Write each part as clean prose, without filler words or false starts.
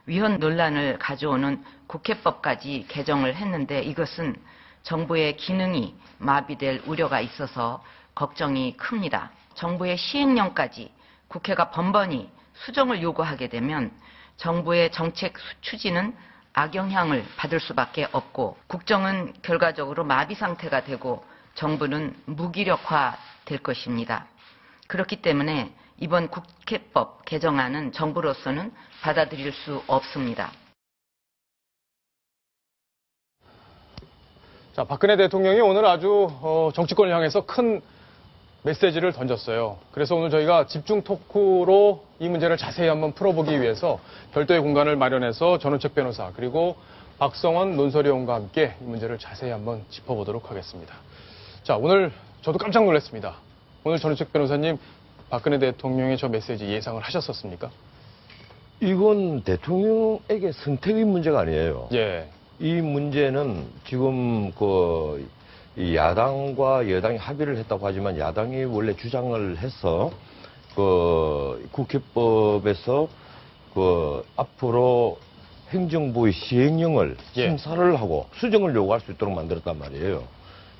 위헌 논란을 가져오는 국회법까지 개정을 했는데 이것은 정부의 기능이 마비될 우려가 있어서 걱정이 큽니다. 정부의 시행령까지 국회가 번번이 수정을 요구하게 되면 정부의 정책 추진은 악영향을 받을 수밖에 없고 국정은 결과적으로 마비 상태가 되고 정부는 무기력화될 것입니다. 그렇기 때문에 이번 국회법 개정안은 정부로서는 받아들일 수 없습니다. 자, 박근혜 대통령이 오늘 아주 정치권을 향해서 큰 메시지를 던졌어요. 그래서 오늘 저희가 집중 토크로 이 문제를 자세히 한번 풀어보기 위해서 별도의 공간을 마련해서 전원책 변호사 그리고 박성원 논설위원과 함께 이 문제를 자세히 한번 짚어보도록 하겠습니다. 자, 오늘 저도 깜짝 놀랐습니다. 오늘 전원책 변호사님, 박근혜 대통령의 저 메시지 예상을 하셨었습니까? 이건 대통령에게 선택의 문제가 아니에요. 예. 이 문제는 지금 이 야당과 여당이 합의를 했다고 하지만 야당이 원래 주장을 해서 국회법에서 앞으로 행정부의 시행령을 심사를 하고 수정을 요구할 수 있도록 만들었단 말이에요.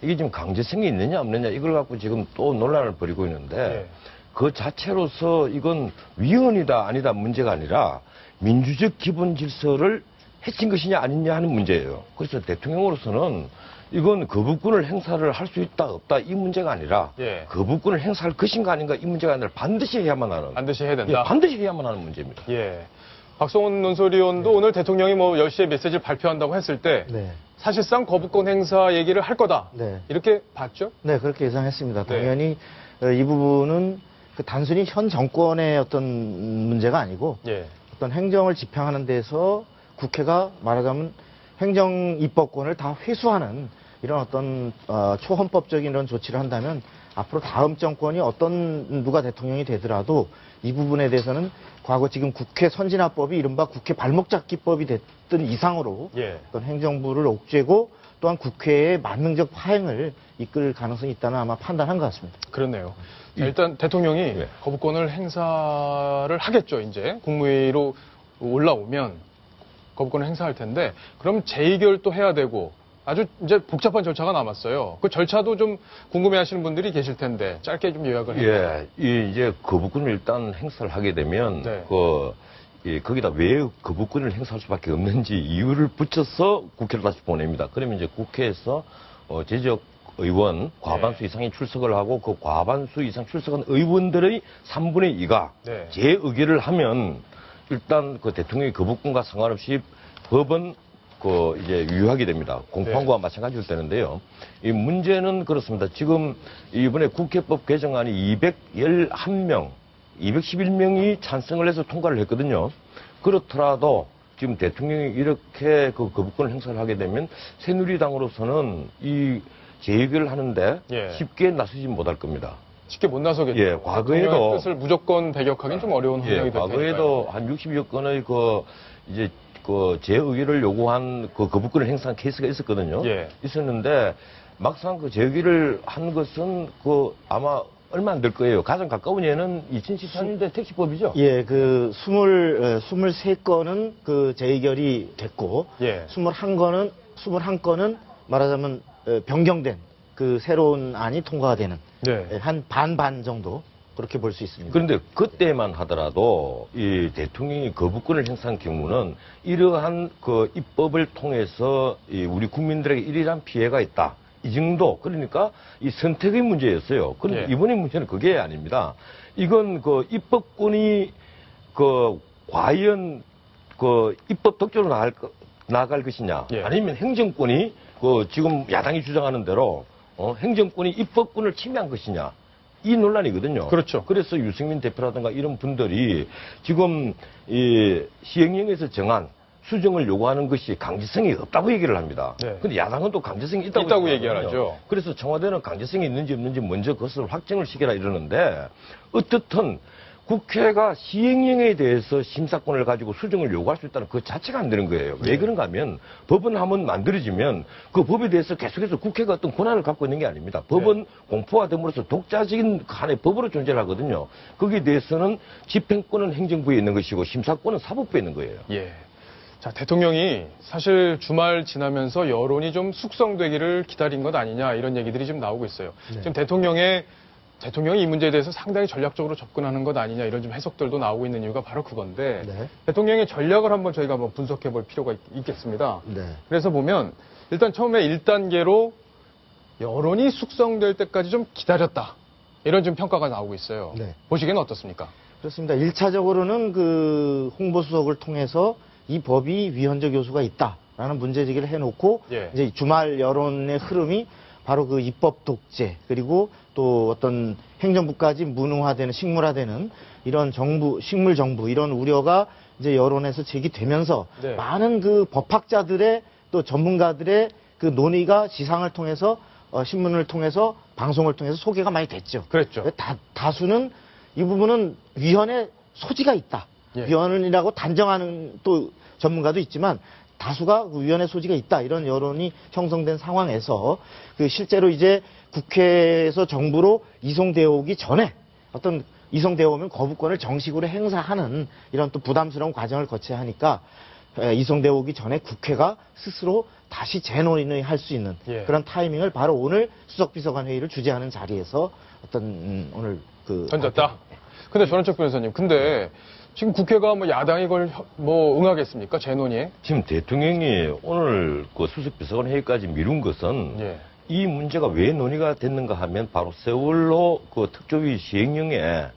이게 지금 강제성이 있느냐 없느냐 이걸 갖고 지금 또 논란을 벌이고 있는데 그 자체로서 이건 위헌이다 아니다 문제가 아니라 민주적 기본 질서를 해친 것이냐 아니냐 하는 문제예요. 그래서 대통령으로서는 이건 거부권을 행사를 할 수 있다 없다 이 문제가 아니라 거부권을 행사할 것인가 아닌가 이 문제가 아니라 반드시 해야만 하는 반드시 해야 된다. 반드시 해야만 하는 문제입니다. 예. 박성원 논설위원도 오늘 대통령이 10시에 메시지를 발표한다고 했을 때 사실상 거부권 행사 얘기를 할 거다. 이렇게 봤죠? 네, 그렇게 예상했습니다. 당연히 이 부분은 단순히 현 정권의 어떤 문제가 아니고 어떤 행정을 집행하는 데서 국회가 말하자면 행정 입법권을 다 회수하는 이런 어떤 초헌법적인 이런 조치를 한다면 앞으로 다음 정권이 누가 대통령이 되더라도 이 부분에 대해서는 과거 지금 국회 선진화법이 이른바 국회 발목잡기법이 됐던 이상으로 어떤 행정부를 옥죄고 또한 국회의 만능적 파행을 이끌 가능성이 있다는 아마 판단한 것 같습니다. 그렇네요. 자, 일단 대통령이 거부권을 행사를 하겠죠. 이제 국무회의로 올라오면 거부권을 행사할 텐데 그럼 재의결도 해야 되고 아주 이제 복잡한 절차가 남았어요. 그 절차도 좀 궁금해하시는 분들이 계실 텐데 짧게 좀 요약을 해주세요. 이제 거부권을 일단 행사를 하게 되면 거기다 왜 거부권을 행사할 수밖에 없는지 이유를 붙여서 국회를 다시 보냅니다. 그러면 이제 국회에서 제적 의원 과반수 이상이 출석을 하고 그 과반수 이상 출석한 의원들의 3분의 2가 재의결을 하면 일단 대통령의 거부권과 상관없이 법은 이제 유효하게 됩니다. 공판과와 마찬가지일 때는데요. 이 문제는 그렇습니다. 지금 이번에 국회법 개정안이 211명, 211명이 찬성을 해서 통과를 했거든요. 그렇더라도 지금 대통령이 이렇게 거부권을 행사를 하게 되면 새누리당으로서는 이 재의결을 하는데 쉽게 나서지 못할 겁니다. 쉽게 못 나서겠죠. 과거에도 뜻을 무조건 배격하기는 좀 어려운 환경이 될 테니까요. 과거에도 한 60여 건의 이제 재의결을 요구한 거부권을 행사한 케이스가 있었거든요. 있었는데 막상 재의결을 한 것은 아마 얼마 안 될 거예요. 가장 가까운 예는 2014년대 택시법이죠. 23건은 재의결이 됐고 21건은 말하자면 변경된 새로운 안이 통과가 되는 한 반반 정도 그렇게 볼 수 있습니다. 그런데 그때만 하더라도 이 대통령이 거부권을 행사한 경우는 이러한 입법을 통해서 우리 국민들에게 이러한 피해가 있다. 이 정도. 그러니까 이 선택의 문제였어요. 그런데 이번의 문제는 그게 아닙니다. 이건 입법권이 과연 입법 독재로 나아갈 것이냐. 아니면 행정권이 지금 야당이 주장하는 대로 행정권이 입법권을 침해한 것이냐. 이 논란이거든요. 그렇죠. 그래서 유승민 대표라든가 이런 분들이 지금 이 시행령에서 정한 수정을 요구하는 것이 강제성이 없다고 얘기를 합니다. 근데 야당은 또 강제성이 있다고 얘기하죠. 그래서 청와대는 강제성이 있는지 없는지 먼저 그것을 확정을 시켜라 이러는데 어떻든 국회가 시행령에 대해서 심사권을 가지고 수정을 요구할 수 있다는 그 자체가 안 되는 거예요. 왜 그런가 하면 법은 한번 만들어지면 그 법에 대해서 계속해서 국회가 어떤 권한을 갖고 있는 게 아닙니다. 법은 공포화됨으로써 독자적인 하나의 법으로 존재를 하거든요. 거기에 대해서는 집행권은 행정부에 있는 것이고 심사권은 사법부에 있는 거예요. 자, 대통령이 사실 주말 지나면서 여론이 좀 숙성되기를 기다린 것 아니냐 이런 얘기들이 좀 나오고 있어요. 네. 지금 대통령이 이 문제에 대해서 상당히 전략적으로 접근하는 것 아니냐 이런 좀 해석들도 나오고 있는 이유가 바로 그건데 네. 대통령의 전략을 한번 저희가 분석해 볼 필요가 있겠습니다. 네. 그래서 보면 일단 처음에 1단계로 여론이 숙성될 때까지 좀 기다렸다. 이런 좀 평가가 나오고 있어요. 네. 보시기에는 어떻습니까? 그렇습니다. 1차적으로는 그 홍보수석을 통해서 이 법이 위헌적 요소가 있다라는 문제제기를 해놓고 예. 이제 주말 여론의 흐름이 바로 그 입법 독재 그리고 또 어떤 행정부까지 무능화되는 식물화되는 이런 식물 정부 이런 우려가 이제 여론에서 제기되면서 네. 많은 그 법학자들의 또 전문가들의 그 논의가 지상을 통해서 신문을 통해서 방송을 통해서 소개가 많이 됐죠. 그랬죠. 다수는 이 부분은 위헌의 소지가 있다. 예. 위헌이라고 단정하는 또 전문가도 있지만 다수가 그 위헌의 소지가 있다. 이런 여론이 형성된 상황에서 그 실제로 이제 국회에서 정부로 이송되어 오기 전에 어떤 이송되어 오면 거부권을 정식으로 행사하는 이런 또 부담스러운 과정을 거쳐야 하니까 이송되어 오기 전에 국회가 스스로 다시 재논의를 할 수 있는 예. 그런 타이밍을 바로 오늘 수석비서관 회의를 주재하는 자리에서 어떤 오늘 그 던졌다. 근데 전원책 변호사님, 근데 지금 국회가 뭐 야당이 그걸 응하겠습니까? 재논의에? 지금 대통령이 오늘 그 수석비서관 회의까지 미룬 것은 예. 이 문제가 왜 논의가 됐는가 하면 바로 세월호 그 특조위 시행령에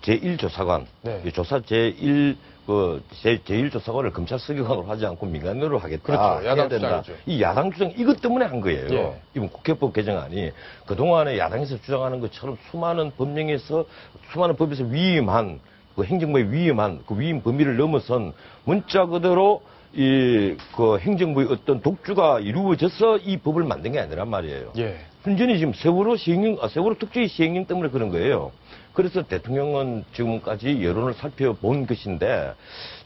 제1조사관, 네. 조사 제1조사관을 검찰 수사기관으로 하지 않고 민간으로 하겠다. 그렇죠. 야당 해야 된다. 주장이죠. 이 야당 주장 이것 때문에 한 거예요. 예. 이번 국회법 개정안이 그동안에 야당에서 주장하는 것처럼 수많은 법에서 위임한 그 행정부에 위임한 그 위임 범위를 넘어선 문자 그대로 그 행정부의 어떤 독주가 이루어져서 이 법을 만든 게 아니란 말이에요. 예. 순전히 지금 세월호 특조위 시행령 때문에 그런 거예요. 그래서 대통령은 지금까지 여론을 살펴본 것인데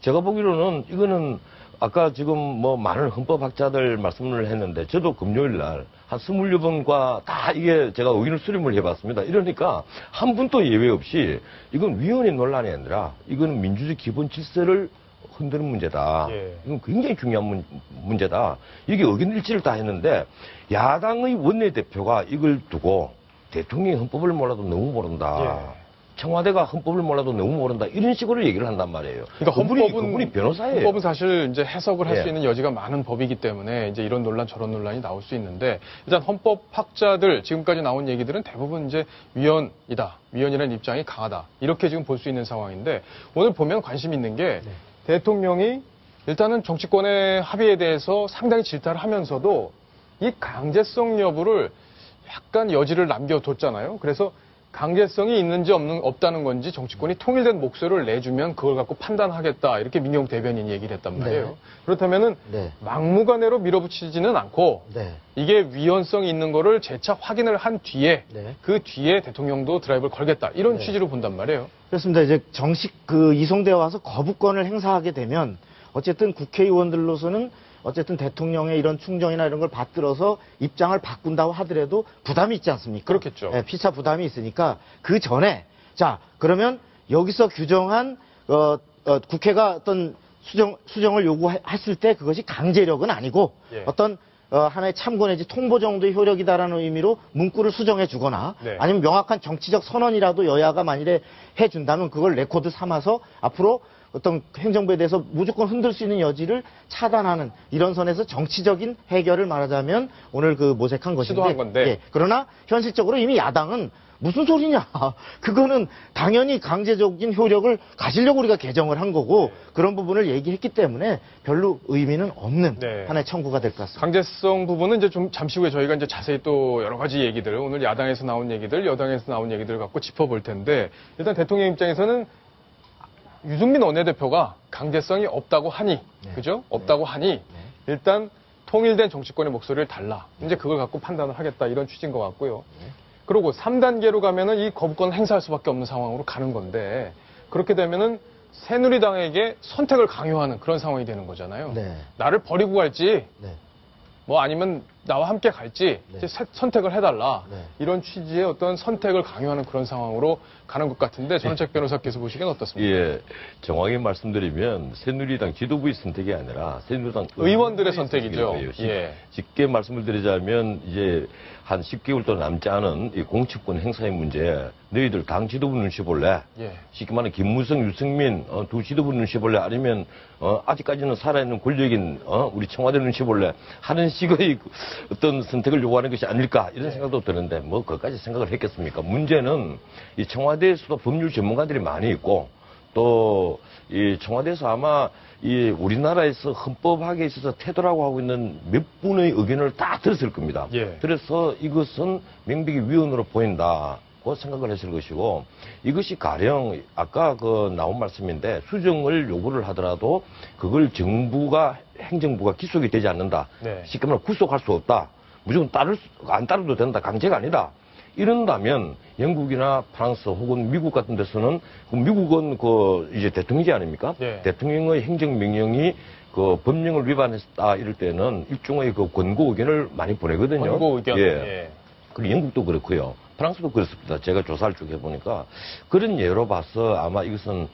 제가 보기로는 이거는 아까 지금 뭐 많은 헌법학자들 말씀을 했는데 저도 금요일 날 한 20여번과 다 이게 제가 의견을 수렴을 해봤습니다. 이러니까 한 분도 예외 없이 이건 위헌의 논란이 아니라 이거는 민주주의 기본 질서를 흔드는 문제다. 예. 이건 굉장히 중요한 문제다. 이게 의견 일치를 다 했는데 야당의 원내대표가 이걸 두고 대통령이 헌법을 몰라도 너무 모른다. 예. 청와대가 헌법을 몰라도 너무 모른다. 이런 식으로 얘기를 한단 말이에요. 그러니까 그분이 변호사예요. 헌법은 사실 이제 해석을 할 수 예. 있는 여지가 많은 법이기 때문에 이제 이런 논란 저런 논란이 나올 수 있는데 일단 헌법학자들 지금까지 나온 얘기들은 대부분 이제 위헌이라는 입장이 강하다. 이렇게 지금 볼 수 있는 상황인데 오늘 보면 관심 있는 게 대통령이 일단은 정치권의 합의에 대해서 상당히 질타를 하면서도 이 강제성 여부를 약간 여지를 남겨뒀잖아요. 그래서 강제성이 있는지 없다는 건지 정치권이 통일된 목소리를 내주면 그걸 갖고 판단하겠다. 이렇게 민경 대변인이 얘기를 했단 말이에요. 네. 그렇다면은 네. 막무가내로 밀어붙이지는 않고 네. 이게 위헌성이 있는 거를 재차 확인을 한 뒤에 네. 그 뒤에 대통령도 드라이브를 걸겠다. 이런 네. 취지로 본단 말이에요. 그렇습니다. 이제 정식 그 이송되어 와서 거부권을 행사하게 되면 어쨌든 국회의원들로서는 어쨌든 대통령의 이런 충정이나 이런 걸 받들어서 입장을 바꾼다고 하더라도 부담이 있지 않습니까? 그렇겠죠. 네, 피차 부담이 있으니까 그 전에 자 그러면 여기서 규정한 국회가 어떤 수정을 요구했을 때 그것이 강제력은 아니고 예. 어떤 하나의 참고 내지 통보 정도의 효력이다라는 의미로 문구를 수정해 주거나 네. 아니면 명확한 정치적 선언이라도 여야가 만일에 해준다면 그걸 레코드 삼아서 앞으로 어떤 행정부에 대해서 무조건 흔들 수 있는 여지를 차단하는 이런 선에서 정치적인 해결을 말하자면 오늘 그 모색한 것인데 시도한 건데. 예, 그러나 현실적으로 이미 야당은 무슨 소리냐. 그거는 당연히 강제적인 효력을 가지려고 우리가 개정을 한 거고 그런 부분을 얘기했기 때문에 별로 의미는 없는 네. 하나의 청구가 될 것 같습니다. 강제성 부분은 이제 좀 잠시 후에 저희가 이제 자세히 또 여러 가지 얘기들, 오늘 야당에서 나온 얘기들, 여당에서 나온 얘기들을 갖고 짚어볼 텐데 일단 대통령 입장에서는 유승민 원내대표가 강제성이 없다고 하니, 네. 그죠? 없다고 하니 일단 통일된 정치권의 목소리를 달라. 이제 그걸 갖고 판단을 하겠다 이런 취지인 것 같고요. 그리고 3단계로 가면은 이 거부권을 행사할 수밖에 없는 상황으로 가는 건데 그렇게 되면은 새누리당에게 선택을 강요하는 그런 상황이 되는 거잖아요. 네. 나를 버리고 갈지 네. 뭐 아니면 나와 함께 갈지 네. 이제 선택을 해달라. 네. 이런 취지의 어떤 선택을 강요하는 그런 상황으로 가는 것 같은데 전원책 변호사께서 보시기엔 어떻습니까? 예, 정확히 말씀드리면 새누리당 지도부의 선택이 아니라 새누리당 의원들의 선택이죠. 거예요. 예. 쉽게 말씀을 드리자면 이제 한 10개월도 남지 않은 이 공천권 행사의 문제, 너희들 당 지도부 눈치 볼래? 예. 쉽게 말하면 김무성, 유승민 두 지도부 눈치 볼래? 아니면 아직까지는 살아있는 권력인 우리 청와대 눈치 볼래? 하는 식의 어떤 선택을 요구하는 것이 아닐까 이런 생각도 드는데 뭐 그것까지 생각을 했겠습니까? 문제는 이 청와대에서도 법률 전문가들이 많이 있고 또 이 청와대에서 아마 이 우리나라에서 헌법학에 있어서 태도라고 하고 있는 몇 분의 의견을 다 들었을 겁니다. 예. 그래서 이것은 명백히 위헌으로 보인다고 생각을 했을 것이고 이것이 가령 아까 그 나온 말씀인데 수정을 요구를 하더라도 그걸 행정부가 기속이 되지 않는다. 네. 쉽게 말하면 구속할 수 없다. 무조건 안 따라도 된다. 강제가 아니다. 이런다면 영국이나 프랑스 혹은 미국 같은 데서는 미국은 이제 대통령이 아닙니까? 네. 대통령의 행정명령이 그 법령을 위반했다 이럴 때는 일종의 그 권고 의견을 많이 보내거든요. 권고 의견. 예. 예. 그리고 영국도 그렇고요. 프랑스도 그렇습니다. 제가 조사를 쭉 해보니까 그런 예로 봐서 아마 이것은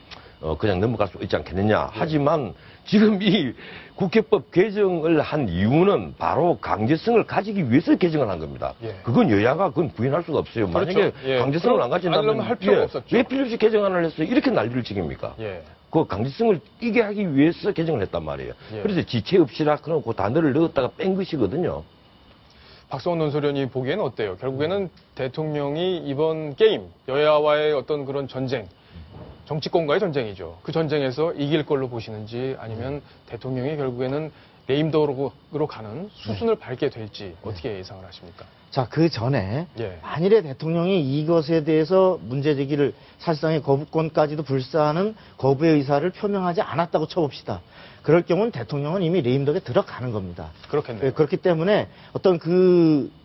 그냥 넘어갈 수 있지 않겠느냐. 하지만 지금 이 국회법 개정을 한 이유는 바로 강제성을 가지기 위해서 개정을 한 겁니다. 예. 그건 여야가 그건 부인할 수가 없어요. 그렇죠. 만약에 예. 강제성을 안 가진다면 할 필요가 없었죠. 왜 필요 없이 개정안을 했어요? 이렇게 난리를 치깁니까? 예. 그 강제성을 띄게 하기 위해서 개정을 했단 말이에요. 예. 그래서 지체 없이라 그런 그 단어를 넣었다가 뺀 것이거든요. 박성원 논설위원이 보기에는 어때요? 결국에는 대통령이 이번 게임, 여야와의 어떤 그런 전쟁, 정치권과의 전쟁이죠. 그 전쟁에서 이길 걸로 보시는지 아니면 대통령이 결국에는 레임덕으로 가는 수순을 밟게 될지 어떻게 예상을 하십니까? 자, 그 전에 예. 만일에 대통령이 이것에 대해서 문제 제기를 사실상의 거부권까지도 불사하는 거부의 의사를 표명하지 않았다고 쳐봅시다. 그럴 경우는 대통령은 이미 레임덕에 들어가는 겁니다. 그렇겠네요. 그렇기 때문에 어떤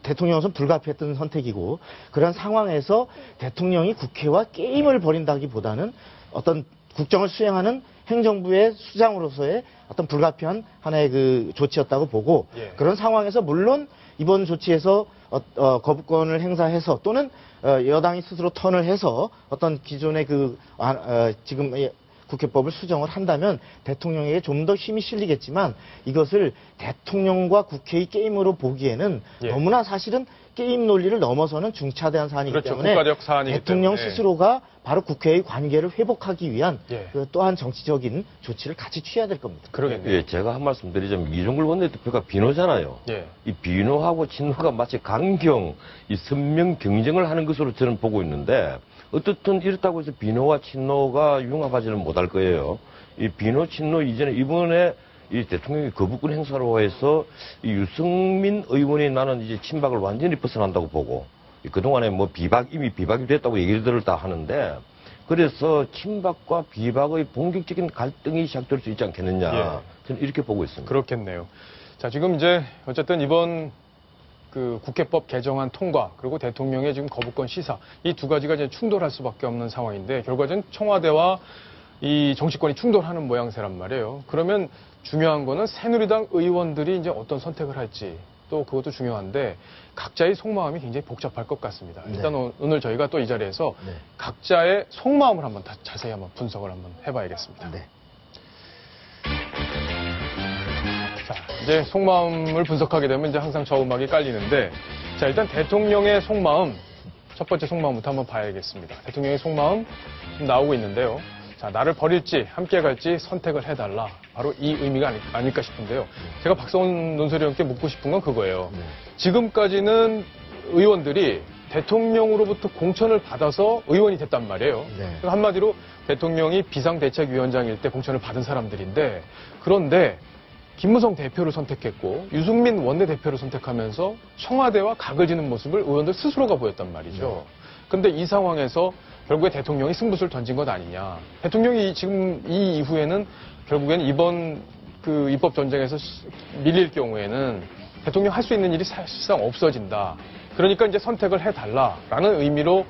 대통령으로서는 불가피했던 선택이고 그런 상황에서 대통령이 국회와 게임을 벌인다기보다는 어떤 국정을 수행하는 행정부의 수장으로서의 어떤 불가피한 하나의 그 조치였다고 보고 예. 그런 상황에서 물론 이번 조치에서 거부권을 행사해서 또는 여당이 스스로 턴을 해서 어떤 기존의 지금 국회법을 수정을 한다면 대통령에게 좀 더 힘이 실리겠지만 이것을 대통령과 국회의 게임으로 보기에는 예. 너무나 사실은 게임 논리를 넘어서는 중차대한 사안이기 그렇죠. 때문에 국가적 사안이기 대통령 때문에. 스스로가 바로 국회의 관계를 회복하기 위한 예. 또한 정치적인 조치를 같이 취해야 될 겁니다. 그러겠네요. 예, 제가 한 말씀 드리자면 이종걸 원내대표가 비노잖아요. 예. 이 비노하고 친노가 마치 이 선명 경쟁을 하는 것으로 저는 보고 있는데 어떻든 이렇다고 해서 비노와 친노가 융합하지는 못할 거예요. 이 비노 친노 이번에 이 대통령이 거부권 행사로 해서 이 유승민 의원이 나는 이제 친박을 완전히 벗어난다고 보고 그동안에 뭐 이미 비박이 됐다고 얘기들을 다 하는데 그래서 친박과 비박의 본격적인 갈등이 시작될 수 있지 않겠느냐. 예. 저는 이렇게 보고 있습니다. 그렇겠네요. 자, 지금 이제 어쨌든 이번 그 국회법 개정안 통과 그리고 대통령의 지금 거부권 시사 이 두 가지가 이제 충돌할 수밖에 없는 상황인데 결과적으로 청와대와 이 정치권이 충돌하는 모양새란 말이에요. 그러면 중요한 거는 새누리당 의원들이 이제 어떤 선택을 할지 또 그것도 중요한데 각자의 속마음이 굉장히 복잡할 것 같습니다. 일단 네. 오늘 저희가 또 이 자리에서 네. 각자의 속마음을 한번 자세히 한번 분석을 한번 해봐야겠습니다. 네. 자, 이제 속마음을 분석하게 되면 이제 항상 저 음악이 깔리는데 자, 일단 대통령의 속마음 첫 번째 속마음부터 한번 봐야겠습니다. 대통령의 속마음 지금 나오고 있는데요. 자, 나를 버릴지 함께 갈지 선택을 해달라. 바로 이 의미가 아닐까 싶은데요. 제가 박성원 논설위원께 묻고 싶은 건 그거예요. 지금까지는 의원들이 대통령으로부터 공천을 받아서 의원이 됐단 말이에요. 네. 그러니까 한마디로 대통령이 비상대책위원장일 때 공천을 받은 사람들인데 그런데 김무성 대표를 선택했고 유승민 원내대표를 선택하면서 청와대와 각을 지는 모습을 의원들 스스로가 보였단 말이죠. 근데 이 상황에서 결국에 대통령이 승부수를 던진 것 아니냐. 대통령이 지금 이 이후에는 결국엔 이번 그 입법 전쟁에서 밀릴 경우에는 대통령 할 수 있는 일이 사실상 없어진다. 그러니까 이제 선택을 해달라라는 의미로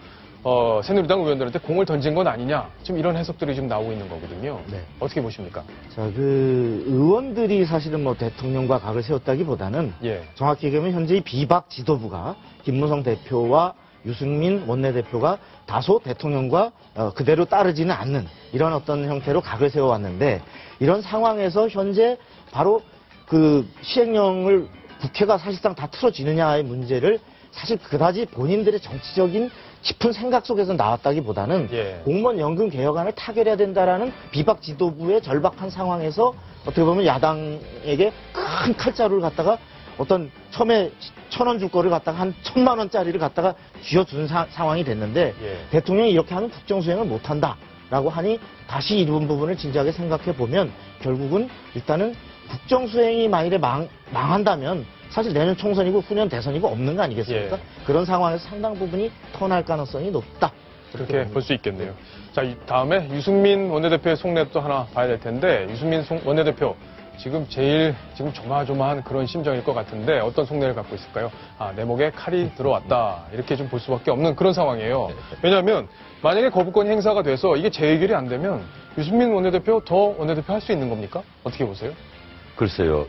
새누리당 의원들한테 공을 던진 건 아니냐. 지금 이런 해석들이 지금 나오고 있는 거거든요. 네. 어떻게 보십니까? 자, 그 의원들이 사실은 뭐 대통령과 각을 세웠다기보다는 예. 정확히 얘기하면 현재 이 비박 지도부가 김무성 대표와 유승민 원내대표가 다소 대통령과 그대로 따르지는 않는 이런 어떤 형태로 각을 세워왔는데 이런 상황에서 현재 바로 그 시행령을 국회가 사실상 다 틀어지느냐의 문제를 사실 그다지 본인들의 정치적인 깊은 생각 속에서 나왔다기보다는 예. 공무원 연금 개혁안을 타결해야 된다라는 비박 지도부의 절박한 상황에서 어떻게 보면 야당에게 큰 칼자루를 갖다가 어떤 처음에 1,000원 줄 거를 갖다가 한 1,000만 원짜리를 갖다가 쥐어준 상황이 됐는데 예. 대통령이 이렇게 하면 국정수행을 못한다라고 하니 다시 이런 부분을 진지하게 생각해 보면 결국은 일단은 국정수행이 만일에 망한다면 사실 내년 총선이고 후년 대선이고 없는 거 아니겠습니까? 예. 그런 상황에서 상당 부분이 턴할 가능성이 높다. 그렇게 볼 수 있겠네요. 자, 다음에 유승민 원내대표의 속내도 하나 봐야 될 텐데 유승민 원내대표 지금 제일 조마조마한 그런 심정일 것 같은데 어떤 속내를 갖고 있을까요? 아, 내 목에 칼이 들어왔다. 이렇게 좀 볼 수밖에 없는 그런 상황이에요. 왜냐하면 만약에 거부권 행사가 돼서 이게 재해결이 안 되면 유승민 원내대표 더 원내대표 할 수 있는 겁니까? 어떻게 보세요? 글쎄요,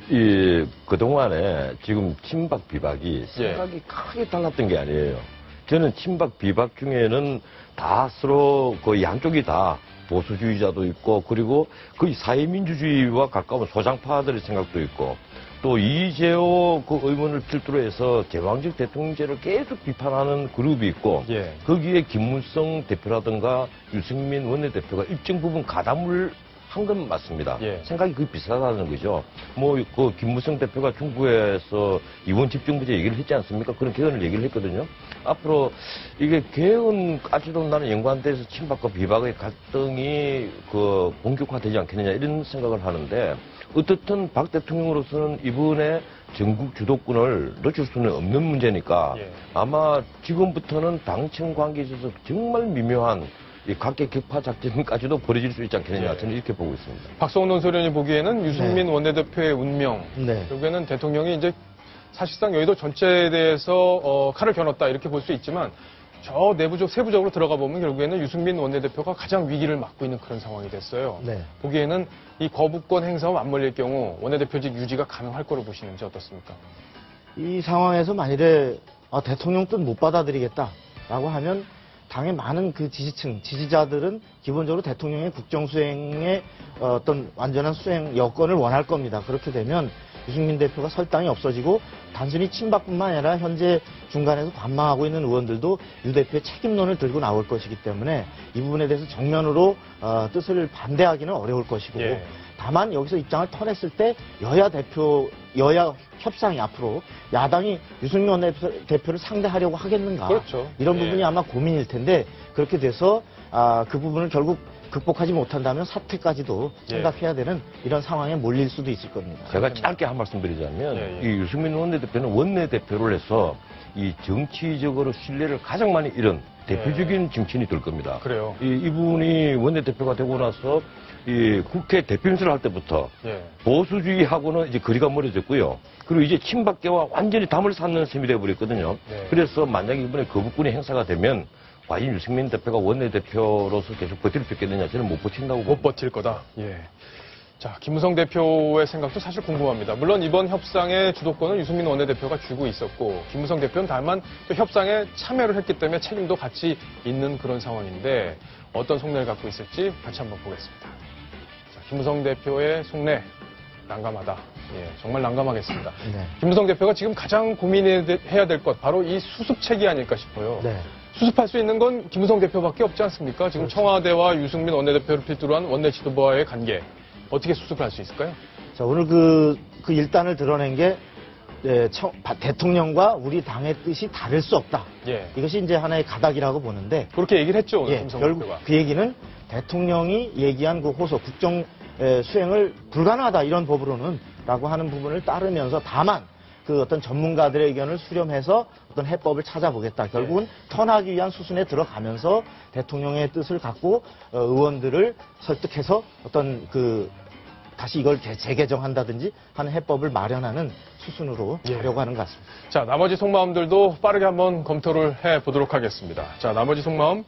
그동안에 지금 친박 비박이 생각이 크게 달랐던 게 아니에요. 저는 친박 비박 중에는 다 서로 그 양쪽이 다 보수주의자도 있고 그리고 거의 사회민주주의와 가까운 소장파들의 생각도 있고 또 이재호 그 의원을 필두로 해서 제왕적 대통령제를 계속 비판하는 그룹이 있고 예. 거기에 김무성 대표라든가 유승민 원내대표가 일정 부분 가담을 한 건 맞습니다. 예. 생각이 거의 비슷하다는 거죠. 그 김무성 대표가 중구에서 이원 집중부제 얘기를 했지 않습니까? 그런 개헌을 얘기를 했거든요. 앞으로 이게 개헌까지도 나는 연관돼서 친박과 비박의 갈등이 본격화되지 않겠느냐 이런 생각을 하는데 어떻든 박 대통령으로서는 이번에 전국 주도권을 놓칠 수는 없는 문제니까 예. 아마 지금부터는 당청 관계에 있어서 정말 미묘한 이 각계 격파 작전까지도 벌어질 수 있지 않겠느냐, 저는 이렇게 보고 있습니다. 박성훈 논설위원이 보기에는 유승민 원내대표의 운명, 결국에는 대통령이 이제 사실상 여의도 전체에 대해서 칼을 겨눴다 이렇게 볼 수 있지만 저 내부적 세부적으로 들어가 보면 결국에는 유승민 원내대표가 가장 위기를 맞고 있는 그런 상황이 됐어요. 보기에는 이 거부권 행사와 맞물릴 경우 원내대표직 유지가 가능할 거로 보시는지 어떻습니까? 이 상황에서 만일에 대통령 뜻 못 받아들이겠다라고 하면 당의 많은 그 지지층, 지지자들은 기본적으로 대통령의 국정수행의 어떤 완전한 수행 여건을 원할 겁니다. 그렇게 되면 유승민 대표가 설당이 없어지고 단순히 친박뿐만 아니라 현재 중간에서 관망하고 있는 의원들도 유 대표의 책임론을 들고 나올 것이기 때문에 이 부분에 대해서 정면으로 뜻을 반대하기는 어려울 것이고 예. 다만 여기서 입장을 터냈을 때 여야 협상이 앞으로 야당이 유승민 원내대표를 상대하려고 하겠는가. 그렇죠. 이런 부분이 아마 고민일 텐데 그렇게 돼서 그 부분을 결국 극복하지 못한다면 사퇴까지도 생각해야 되는 이런 상황에 몰릴 수도 있을 겁니다. 제가 짧게 한 말씀 드리자면 이 유승민 원내대표는 원내대표를 해서 이 정치적으로 신뢰를 가장 많이 잃은 대표적인 정치인이 될 겁니다. 그래요. 이분이 원내대표가 되고 나서 이 국회 대표연설을 할 때부터 보수주의하고는 이제 거리가 멀어졌고요. 그리고 이제 친박계와 완전히 담을 쌓는 셈이 되어버렸거든요. 그래서 만약에 이번에 거부권이 행사가 되면 과연 유승민 대표가 원내대표로서 계속 버틸 수 있겠느냐, 저는 못 버틴다고 봅니다. 못 버틸 거다. 예. 자, 김무성 대표의 생각도 사실 궁금합니다. 물론 이번 협상의 주도권은 유승민 원내대표가 쥐고 있었고 김무성 대표는 다만 또 협상에 참여를 했기 때문에 책임도 같이 있는 그런 상황인데 어떤 속내를 갖고 있을지 같이 한번 보겠습니다. 자, 김무성 대표의 속내 난감하다. 예, 정말 난감하겠습니다. 김무성 대표가 지금 가장 고민해야 될 것 바로 이 수습책이 아닐까 싶어요. 수습할 수 있는 건 김무성 대표밖에 없지 않습니까? 지금 청와대와 유승민 원내대표를 필두로 한 원내 지도부와의 관계 어떻게 수습할 수 있을까요? 자, 오늘 그 일단을 드러낸 게 대통령과 우리 당의 뜻이 다를 수 없다. 이것이 이제 하나의 가닥이라고 보는데 그렇게 얘기를 했죠. 오늘 김무성 결국 대표가. 그 얘기는 대통령이 얘기한 그 호소 국정 수행을 불가능하다 이런 법으로는 라고 하는 부분을 따르면서 다만 그 어떤 전문가들의 의견을 수렴해서 어떤 해법을 찾아보겠다. 결국은 턴하기 위한 수순에 들어가면서 대통령의 뜻을 갖고 의원들을 설득해서 어떤 그 다시 이걸 재개정한다든지 하는 해법을 마련하는 수순으로 가려고 하는 것 같습니다. 자, 나머지 속마음들도 빠르게 한번 검토를 해보도록 하겠습니다. 자, 나머지 속마음,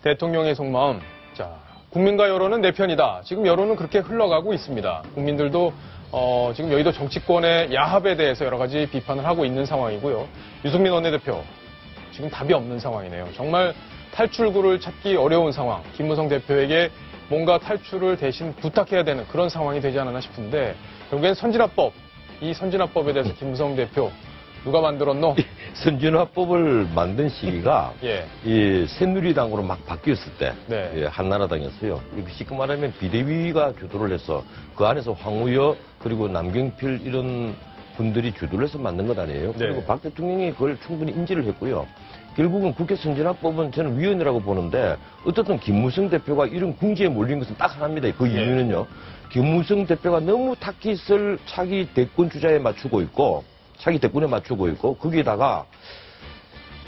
대통령의 속마음. 자, 국민과 여론은 내 편이다. 지금 여론은 그렇게 흘러가고 있습니다. 국민들도 지금 여의도 정치권의 야합에 대해서 여러 가지 비판을 하고 있는 상황이고요. 유승민 원내대표, 지금 답이 없는 상황이네요. 정말 탈출구를 찾기 어려운 상황. 김무성 대표에게 뭔가 탈출을 대신 부탁해야 되는 그런 상황이 되지 않았나 싶은데, 결국엔 선진화법, 이 선진화법에 대해서 김무성 대표, 누가 만들었노? 선진화법을 만든 시기가 예. 이 새누리당으로 막 바뀌었을 때 네. 예, 한나라당이었어요. 쉽게 말하면 비대위가 주도를 해서 그 안에서 황우여 그리고 남경필 이런 분들이 주도를 해서 만든 것 아니에요. 네. 그리고 박 대통령이 그걸 충분히 인지를 했고요. 결국은 국회 선진화법은 저는 위헌이라고 보는데 어떻든 김무성 대표가 이런 궁지에 몰린 것은 딱 하나입니다. 그 이유는요. 김무성 대표가 너무 타깃을 차기 대권 주자에 맞추고 있고 자기 대권에 맞추고 있고 거기에다가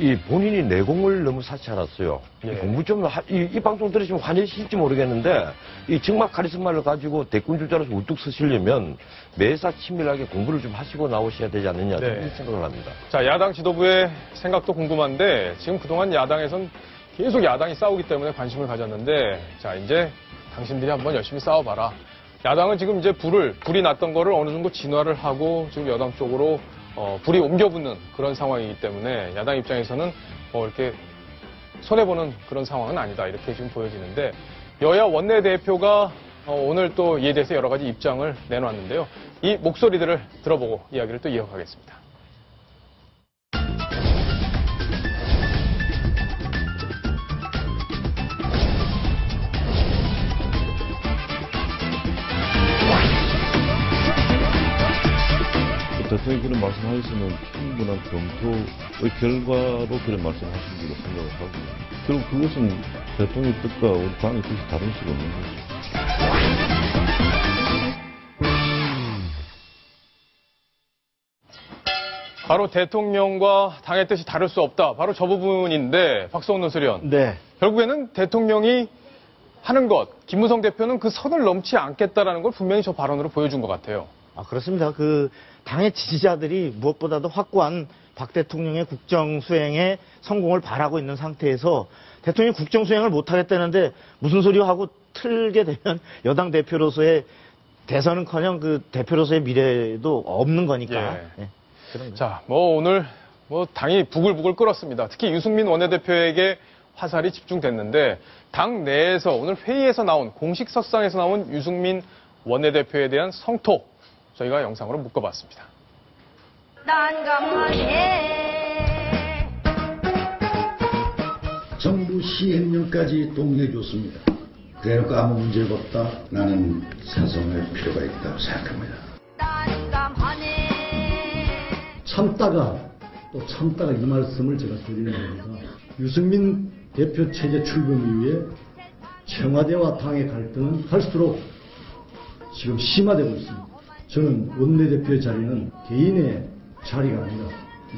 이 본인이 내공을 너무 쌓지 않았어요. 예. 공부 좀 이 방송 들으시면 화내실지 모르겠는데 이 정말 카리스마를 가지고 대권 주자로서 우뚝 서시려면 매사 치밀하게 공부를 좀 하시고 나오셔야 되지 않느냐 네. 저는 생각을 합니다. 자, 야당 지도부의 생각도 궁금한데 지금 그동안 야당에선 계속 야당이 싸우기 때문에 관심을 가졌는데 자, 이제 당신들이 한번 열심히 싸워봐라. 야당은 지금 이제 불이 났던 거를 어느 정도 진화를 하고 지금 여당 쪽으로 불이 옮겨붙는 그런 상황이기 때문에 야당 입장에서는 이렇게 손해보는 그런 상황은 아니다. 이렇게 지금 보여지는데 여야 원내대표가 오늘 또 이에 대해서 여러 가지 입장을 내놓았는데요. 이 목소리들을 들어보고 이야기를 또 이어가겠습니다. 대통령이 그런 말씀하셨으면 충분한 검토의 결과로 그런 말씀하신 걸로 생각을 하고 결국 그것은 대통령의 뜻과 우리 당의 뜻이 다를 수가 없는 거죠. 바로 대통령과 당의 뜻이 다를 수 없다. 바로 저 부분인데 박성훈 논설위원. 네. 결국에는 대통령이 하는 것, 김무성 대표는 그 선을 넘지 않겠다라는 걸 분명히 저 발언으로 보여준 것 같아요. 그렇습니다. 당의 지지자들이 무엇보다도 확고한 박 대통령의 국정 수행에 성공을 바라고 있는 상태에서 대통령이 국정 수행을 못하겠다는데 무슨 소리 하고 틀게 되면 여당 대표로서의 대선은커녕 그 대표로서의 미래도 없는 거니까. 예. 자, 오늘 당이 부글부글 끓었습니다. 특히 유승민 원내대표에게 화살이 집중됐는데 당 내에서 오늘 회의에서 나온 공식 석상에서 나온 유승민 원내대표에 대한 성토 저희가 영상으로 묶어봤습니다. 난감하네. 정부 시행령까지 동의해줬습니다. 그래놓고 아무 문제가 없다. 나는 찬성할 필요가 있다고 생각합니다. 난감하네. 참다가 이 말씀을 제가 드리는 겁니다. 유승민 대표 체제 출범 이후에 청와대와 당의 갈등은 할수록 지금 심화되고 있습니다. 저는 원내대표의 자리는 개인의 자리가 아니라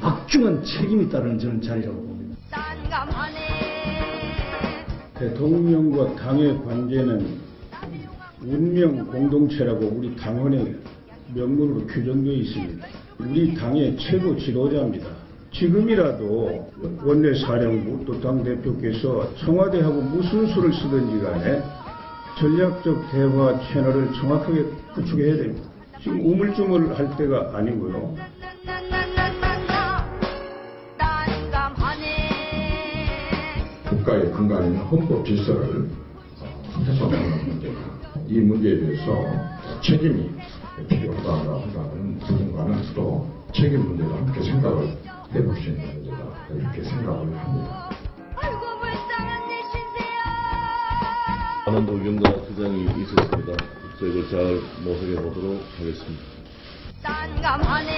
막중한 책임이 따르는 저는 자리라고 봅니다. 난감하네. 대통령과 당의 관계는 운명 공동체라고 우리 당원의 명문으로 규정되어 있습니다. 우리 당의 최고 지도자입니다. 지금이라도 원내사령부 또 당대표께서 청와대하고 무슨 수를 쓰든지 간에 전략적 대화 채널을 정확하게 구축해야 됩니다. 지금 우물쭈물 할 때가 아니고요. 국가의 근간인 헌법 질서를 훼손하는 문제다. 이 문제에 대해서 책임이 필요하다고 한다는 누군가는 또 책임 문제도 함께 생각을 해볼 수 있는 문제다. 이렇게 생각을 합니다. 아이고 불쌍한 내 신세야. 많은 의견과 주장이 있었습니다. 저희들 잘 모색해 보도록 하겠습니다. 난감하네.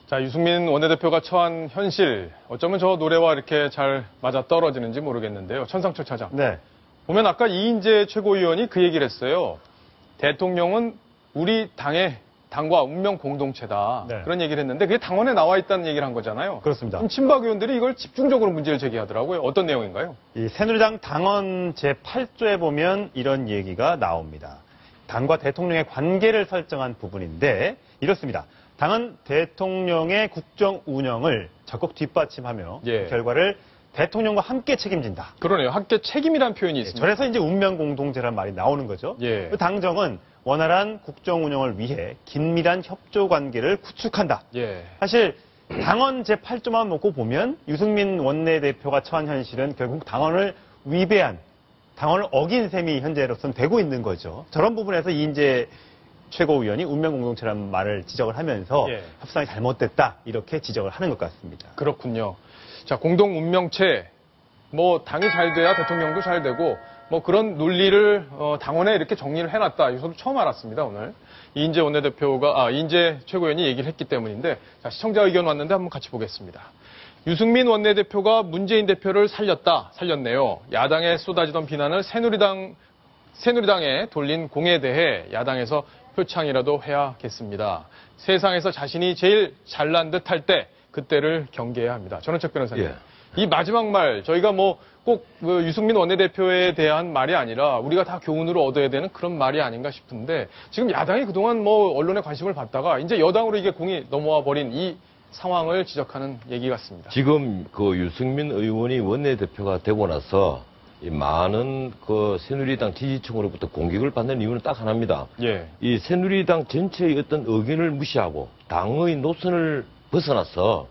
자, 유승민 원내대표가 처한 현실, 어쩌면 저 노래와 이렇게 잘 맞아 떨어지는지 모르겠는데요. 천상철 차장. 네. 보면 아까 이인재 최고위원이 그 얘기를 했어요. 대통령은 우리 당의 당과 운명 공동체다. 네. 그런 얘기를 했는데 그게 당원에 나와 있다는 얘기를 한 거잖아요. 그렇습니다. 그럼 친박 의원들이 이걸 집중적으로 문제를 제기하더라고요. 어떤 내용인가요? 이 새누리당 당헌 제8조에 보면 이런 얘기가 나옵니다. 당과 대통령의 관계를 설정한 부분인데 이렇습니다. 당은 대통령의 국정 운영을 적극 뒷받침하며 예. 그 결과를 대통령과 함께 책임진다. 그러네요. 함께 책임이라는 표현이 있습니다. 그래서 이제 운명 공동체란 말이 나오는 거죠. 예. 그 당정은 원활한 국정 운영을 위해 긴밀한 협조 관계를 구축한다. 예. 사실 당헌 제8조만 놓고 보면 유승민 원내대표가 처한 현실은 결국 당헌을 위배한, 당헌을 어긴 셈이 현재로서는 되고 있는 거죠. 저런 부분에서 이인재 최고위원이 운명공동체라는 말을 지적을 하면서 예. 협상이 잘못됐다 이렇게 지적을 하는 것 같습니다. 그렇군요. 자, 공동 운명체, 뭐 당이 잘 돼야 대통령도 잘 되고 뭐 그런 논리를 당원에 이렇게 정리를 해놨다. 저도 처음 알았습니다, 오늘. 이인재 최고위원이 얘기를 했기 때문인데, 자, 시청자 의견 왔는데 한번 같이 보겠습니다. 유승민 원내대표가 문재인 대표를 살렸네요. 야당에 쏟아지던 비난을 새누리당에 돌린 공에 대해 야당에서 표창이라도 해야겠습니다. 세상에서 자신이 제일 잘난 듯 할 때 그때를 경계해야 합니다. 전원책 변호사님. 예. 이 마지막 말 저희가 뭐 꼭 유승민 원내대표에 대한 말이 아니라 우리가 다 교훈으로 얻어야 되는 그런 말이 아닌가 싶은데 지금 야당이 그동안 뭐 언론의 관심을 받다가 이제 여당으로 이게 공이 넘어와 버린 이 상황을 지적하는 얘기 같습니다. 지금 그 유승민 의원이 원내대표가 되고 나서 이 많은 그 새누리당 지지층으로부터 공격을 받는 이유는 딱 하나입니다. 예. 이 새누리당 전체의 어떤 의견을 무시하고 당의 노선을 벗어나서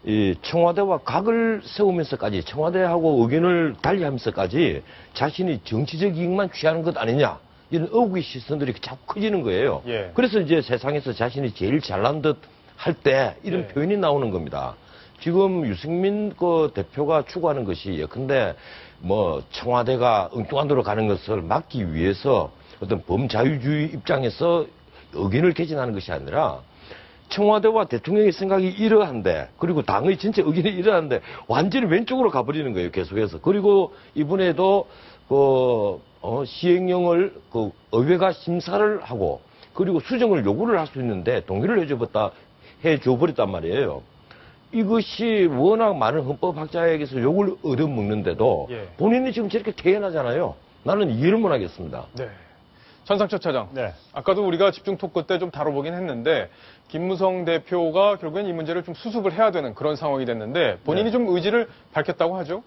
이 청와대와 각을 세우면서까지 청와대하고 의견을 달리하면서까지 자신이 정치적 이익만 취하는 것 아니냐 이런 억울의 시선들이 자꾸 커지는 거예요. 예. 그래서 이제 세상에서 자신이 제일 잘난 듯 할 때 이런 예. 표현이 나오는 겁니다. 지금 유승민 그 대표가 추구하는 것이 예컨대 뭐 청와대가 엉뚱한 데로 가는 것을 막기 위해서 어떤 범자유주의 입장에서 의견을 개진하는 것이 아니라 청와대와 대통령의 생각이 이러한데 그리고 당의 전체 의견이 이러한데 완전히 왼쪽으로 가버리는 거예요. 계속해서. 그리고 이번에도 시행령을 의회가 심사를 하고 그리고 수정을 요구를 할 수 있는데 동의를 해줘버렸단 말이에요. 이것이 워낙 많은 헌법학자에게서 욕을 얻어먹는데도 예. 본인이 지금 저렇게 퇴행하잖아요. 나는 이해를 못하겠습니다. 네. 전상철 차장. 네. 아까도 우리가 집중 토크 때 좀 다뤄보긴 했는데 김무성 대표가 결국엔 이 문제를 좀 수습을 해야 되는 그런 상황이 됐는데 본인이 네. 좀 의지를 밝혔다고 하죠?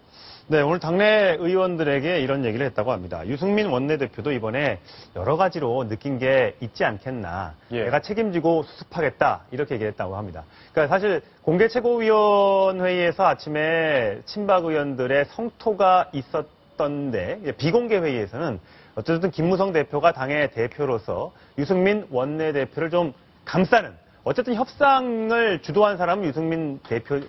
네, 오늘 당내 의원들에게 이런 얘기를 했다고 합니다. 유승민 원내대표도 이번에 여러 가지로 느낀 게 있지 않겠나. 예. 내가 책임지고 수습하겠다. 이렇게 얘기했다고 합니다. 그러니까 사실 공개 최고위원회의에서 아침에 친박 의원들의 성토가 있었던데 비공개 회의에서는 어쨌든 김무성 대표가 당의 대표로서 유승민 원내대표를 좀 감싸는 어쨌든 협상을 주도한 사람은 유승민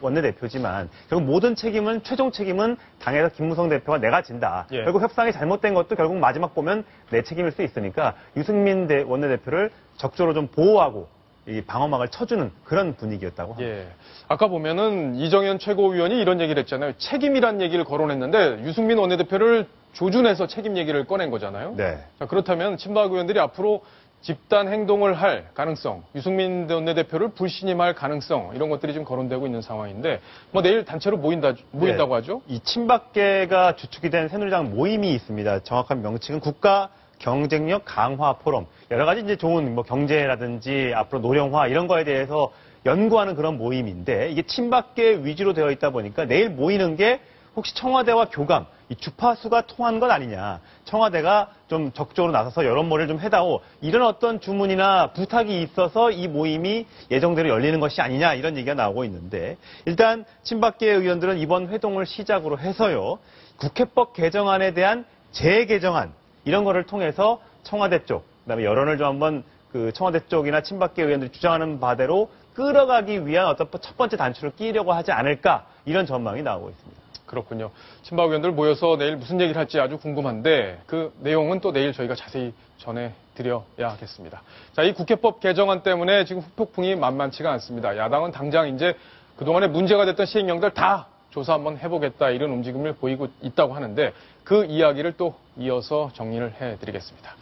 원내대표지만 결국 모든 책임은 최종 책임은 당에서 김무성 대표가 내가 진다. 예. 결국 협상이 잘못된 것도 결국 마지막 보면 내 책임일 수 있으니까 유승민 원내대표를 적절로 좀 보호하고 이 방어막을 쳐주는 그런 분위기였다고 합니다. 예. 아까 보면은 이정현 최고위원이 이런 얘기를 했잖아요. 책임이란 얘기를 거론했는데 유승민 원내대표를 조준해서 책임 얘기를 꺼낸 거잖아요. 네. 자, 그렇다면 친박 의원들이 앞으로 집단 행동을 할 가능성, 유승민 원내대표를 불신임할 가능성 이런 것들이 지금 거론되고 있는 상황인데 뭐 내일 단체로 모인다고 하죠? 이 친박계가 주축이 된 새누리당 모임이 있습니다. 정확한 명칭은 국가 경쟁력 강화 포럼. 여러 가지 이제 좋은 뭐 경제라든지 앞으로 노령화 이런 거에 대해서 연구하는 그런 모임인데 이게 친박계 위주로 되어 있다 보니까 내일 모이는 게 혹시 청와대와 교감, 이 주파수가 통한 것 아니냐. 청와대가 좀 적극적으로 나서서 여론몰이를 좀 해다오. 이런 어떤 주문이나 부탁이 있어서 이 모임이 예정대로 열리는 것이 아니냐. 이런 얘기가 나오고 있는데 일단 친박계 의원들은 이번 회동을 시작으로 해서요. 국회법 개정안에 대한 재개정안 이런 거를 통해서 청와대 쪽, 그다음에 여론을 좀 한번 그 청와대 쪽이나 친박계 의원들이 주장하는 바대로 끌어가기 위한 어떤 첫 번째 단추를 끼려고 하지 않을까. 이런 전망이 나오고 있습니다. 그렇군요. 친박 의원들 모여서 내일 무슨 얘기를 할지 아주 궁금한데 그 내용은 또 내일 저희가 자세히 전해드려야겠습니다. 자, 이 국회법 개정안 때문에 지금 후폭풍이 만만치가 않습니다. 야당은 당장 이제 그동안에 문제가 됐던 시행령들 다 조사 한번 해보겠다 이런 움직임을 보이고 있다고 하는데 그 이야기를 또 이어서 정리를 해드리겠습니다.